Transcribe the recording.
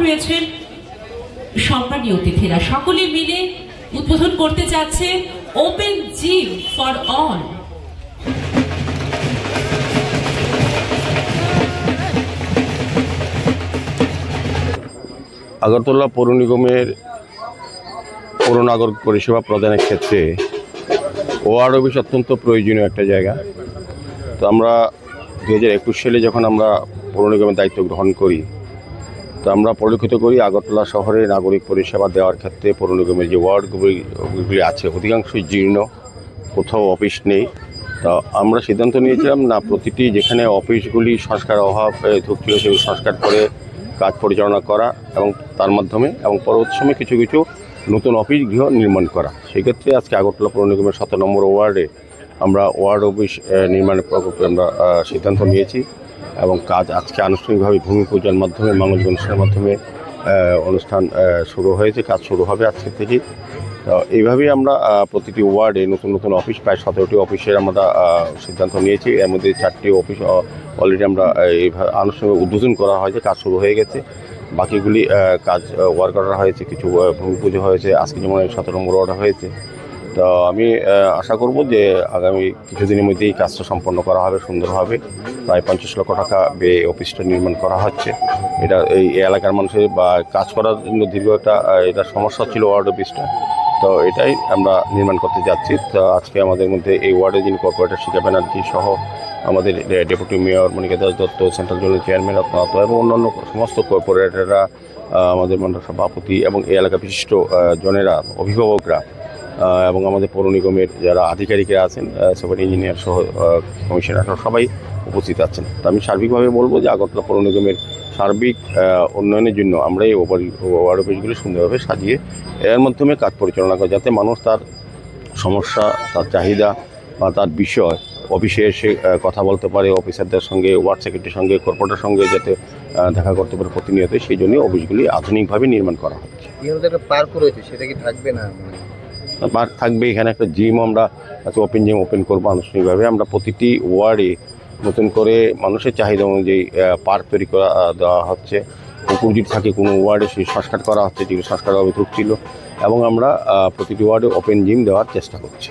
রয়েছেন সম্মানীয় অতিথিরা, সকলে মিলে উদ্বোধন করতে যাচ্ছে open gym for all. Agartala পৌর নিগমের পৌর নাগরিক পরিষেবা প্রদানের ক্ষেত্রে ওয়ার্ড অফিস অত্যন্ত প্রয়োজনীয় একটা জায়গা। তো আমরা 2021 সালে যখন আমরা পৌর নিগমের দায়িত্ব গ্রহণ করি, তো আমরা পরিলক্ষিত করি আগরতলা শহরে নাগরিক পরিষেবা দেওয়ার ক্ষেত্রে পৌর নিগমের যে ওয়ার্ডগুলি আছে অধিকাংশই জীর্ণ, কোথাও অফিস নেই। তো আমরা সিদ্ধান্ত নিয়েছিলাম না, প্রতিটি যেখানে অফিসগুলি সংস্কার অভাব ধুকছিল সেগুলো সংস্কার করে কাজ পরিচালনা করা এবং তার মাধ্যমে এবং পরবর্তী সময়ে কিছু কিছু নতুন অফিস গৃহ নির্মাণ করা। সেক্ষেত্রে আজকে আগরতলা পৌর নিগমের 17 নম্বর ওয়ার্ডে আমরা ওয়ার্ড অফিস নির্মাণের প্রকল্পে আমরা সিদ্ধান্ত নিয়েছি এবং কাজ আজকে আনুষ্ঠানিকভাবে ভূমি পূজার মাধ্যমে মঙ্গল অনুষ্ঠানের মাধ্যমে অনুষ্ঠান শুরু হয়েছে, কাজ শুরু হবে আজকে থেকে। তো এইভাবেই আমরা প্রতিটি ওয়ার্ডে নতুন নতুন অফিস, প্রায় 17টি অফিসের আমরা সিদ্ধান্ত নিয়েছি। এর মধ্যে 4টি অফিস অলরেডি আমরা এইভাবে আনুষ্ঠানিক উদ্বোধন করা হয়েছে, কাজ শুরু হয়ে গেছে। বাকিগুলি কাজ ওয়ার্ক অর্ডার হয়েছে, কিছু ভূমি পুজো হয়েছে, আজকে যেমন 17 নম্বর অর্ডার হয়েছে। তো আমি আশা করব যে আগামী কিছুদিনের মধ্যেই কাজটা সম্পন্ন করা হবে সুন্দরভাবে। প্রায় 50 লক্ষ টাকা ব্যয়ে অফিসটা নির্মাণ করা হচ্ছে। এটা এই এলাকার মানুষের বা কাজ করার জন্য দীর্ঘ একটা এটা সমস্যা ছিল ওয়ার্ড অফিসটা, তো এটাই আমরা নির্মাণ করতে যাচ্ছি। তো আজকে আমাদের মধ্যে এই ওয়ার্ডের যিনি কর্পোরেটর শিখা ব্যানার্জি সহ আমাদের deputy mayor Monika Das Dutta, central জোনের চেয়ারম্যান রত্নাথ এবং অন্যান্য সমস্ত কর্পোরেটররা, আমাদের মন্ডল সভাপতি এবং এই এলাকা বিশিষ্ট জনেরা, অভিভাবকরা এবং আমাদের পৌর নিগমের যারা আধিকারিকরা আছেন, সুপার ইঞ্জিনিয়ার সহ কমিশনার সবাই উপস্থিত আছেন। তো আমি সার্বিকভাবে বলবো যে আগরতলা পৌর নিগমের সার্বিক উন্নয়নের জন্য আমরা এই ওয়ার্ড অফিসগুলি সুন্দরভাবে সাজিয়ে এর মাধ্যমে কাজ পরিচালনা করে, যাতে মানুষ তার সমস্যা, তার চাহিদা বা তার বিষয় অফিসে এসে কথা বলতে পারে, অফিসারদের সঙ্গে, ওয়ার্ড সেক্রেটারির সঙ্গে, কর্পোরেটরের সঙ্গে যাতে দেখা করতে পারে প্রতিনিয়ত, সেই জন্য অফিসগুলি আধুনিকভাবে নির্মাণ করা হচ্ছে। পার্ক রয়েছে, সেটা কি থাকবে না? পার্ক থাকবে, এখানে একটা জিম আমরা ওপেন জিম ওপেন করবো আনুষ্ঠানিকভাবে। আমরা প্রতিটি ওয়ার্ডে নতুন করে মানুষের চাহিদা অনুযায়ী পার্ক তৈরি করা দেওয়া হচ্ছে। পুকুর যদি থাকে কোনো ওয়ার্ডে সেই সংস্কার করা হচ্ছে, যেগুলো সংস্কার হবে ছিল, এবং আমরা প্রতিটি ওয়ার্ডে ওপেন জিম দেওয়ার চেষ্টা করছি।